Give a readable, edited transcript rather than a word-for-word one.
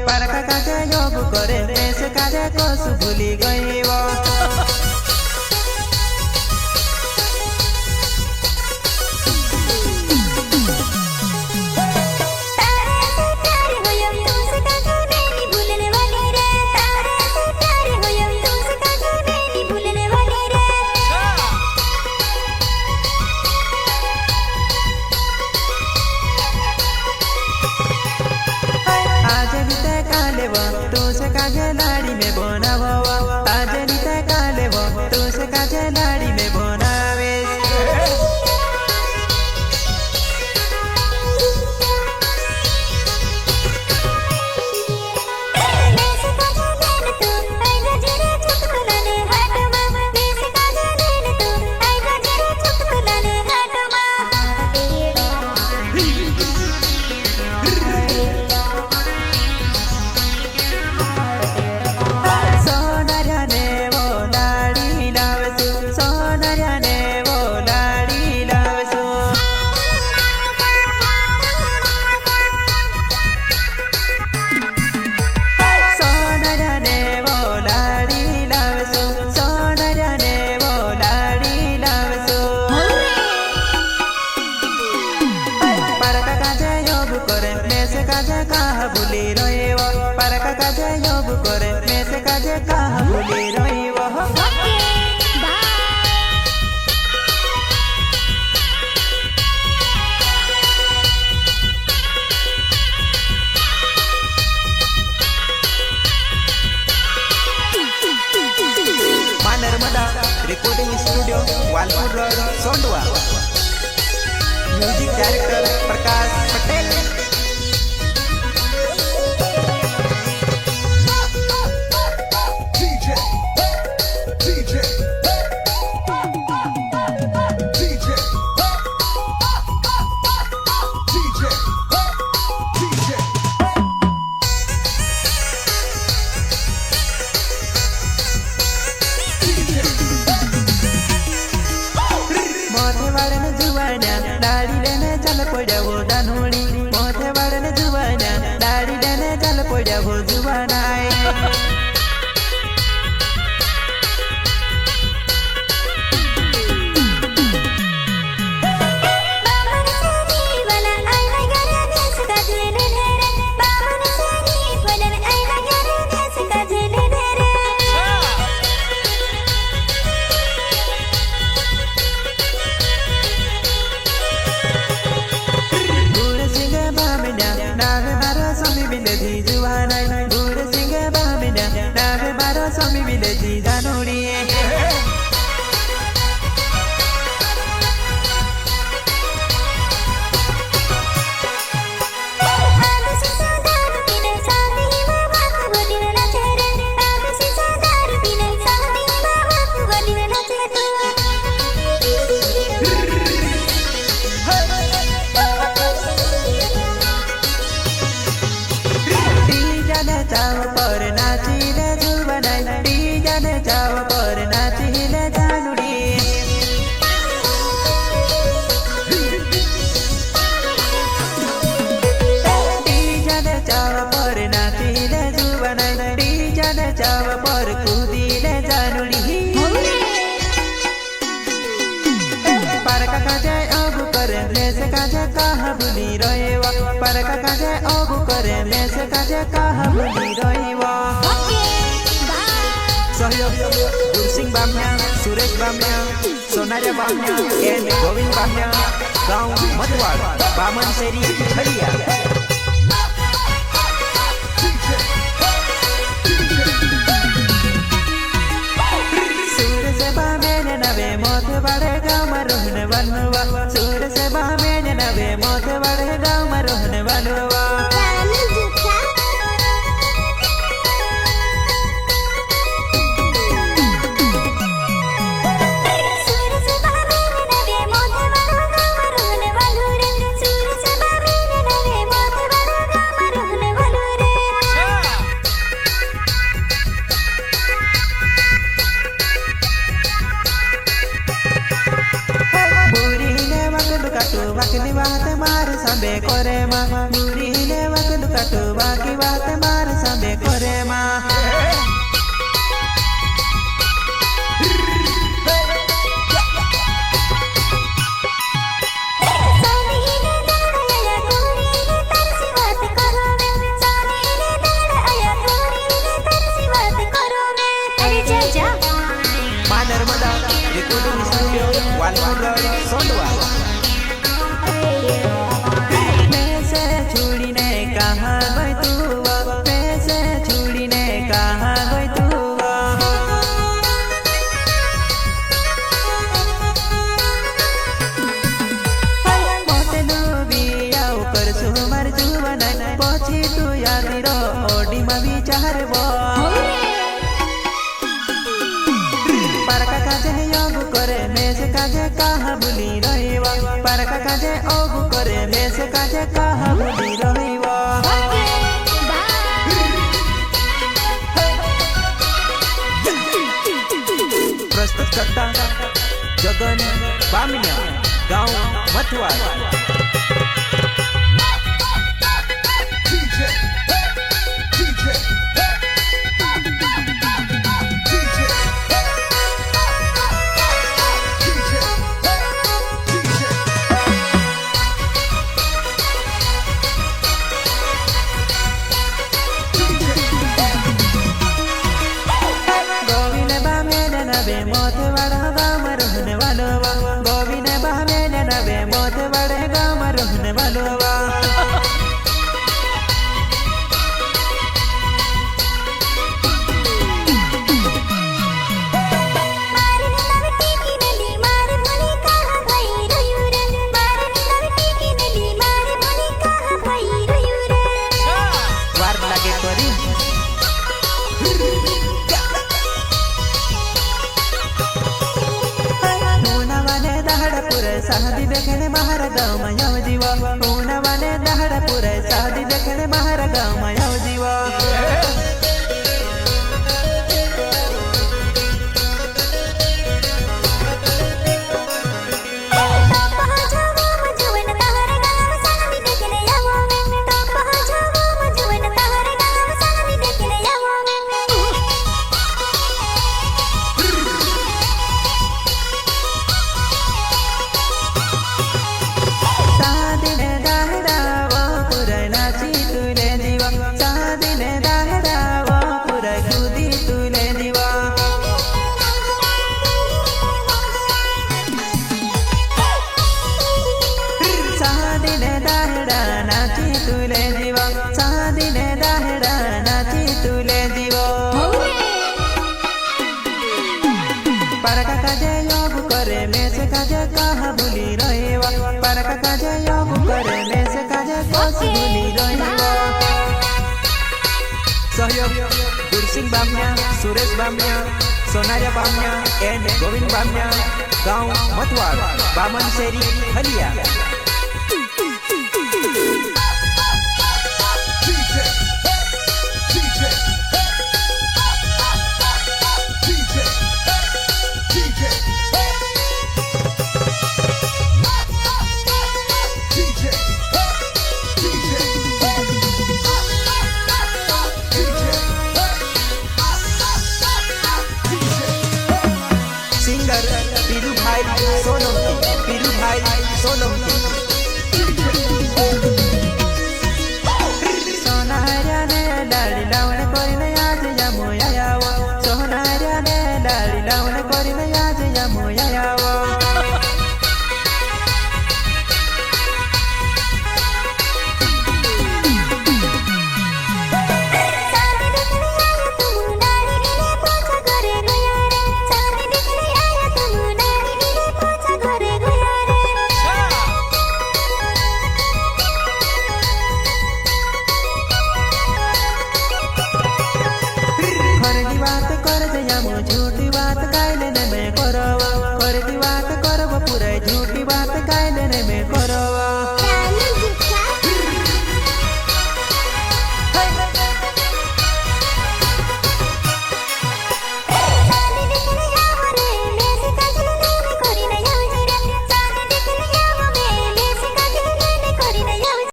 Parka काजे योग करे देश काजे कसु भूली गईवा तुझसे काजे लाड़ी में बनावा आज नीता काले वो तुझसे काजे लाड़ी में बनावे भूली रहीवा पारका काजे योग करे में से काजे कहा भूली रहीवा Narmada recording studio Walpur road Sondwa music director Prakash Patel दाढ़ी लेने चल पड़ा वो दानोड़ी मोथे वाले जुबाना दाढ़ी लेने चल पड़ा वो जुबाना स्वामी विलेजी दानोड़ी चाव पर नाचिले जुबाना जाने चाव पर नाचिले जानुड़ी जाने चाव पर नाचिले जुबाना जाने चाव पर कूदिले जानुड़ी पारका काजे अगु करे लेसे काजे कहा भूली रहीवा पारका काजे अगु करे लेसे काजे कहा भूली रहीवा सहयोग गुरसिंह बामिया सुरेश बामिया सोनारिया बामिया एंड गोविंद बामिया गांव मधुवाड़ बामन शेरी खड़िया सूर से बामेने नवे मोथ बड़े गांव में रहने वालवा सूर से बामेने नवे मोथ बड़े गांव में रहने वालवा ओडी मा विचार वो परका काजे योग करे मेस काजे कहा भूली रहिवा परका काजे ओगु करे मेस काजे कहा भूली रहिवा प्रस्तुत करता जगन बामनिया गांव मथुआर। मोथवाड़ा गाँव रहने वालों गोविंद बामे नबे मोथवाड़े गाँव रहने वालों वार लगे करी शादी देखने बाहर गाँव में जीवा पूना वाले दहड़ा पूरे शादी देखने बाहर गाँव में जीवा परका काजे योग करे में से काजे कहा भूली रहिवा परका काजे योग करे में से काजे कहा भूली रहिवा। सहयोग गुरसिंह बामनिया सुरेश बामनिया सोनारिया बामनिया एंड गोविंद बामनिया गांव मथुआर बामन शेरी हलिया। पीरू भाई सोलंकी सोनारिया ने डाली लावण कोरिने आज यमुया यावो सोनारिया ने डाली लावण कोरिने आज यमुया यावो बात कर जया मुझू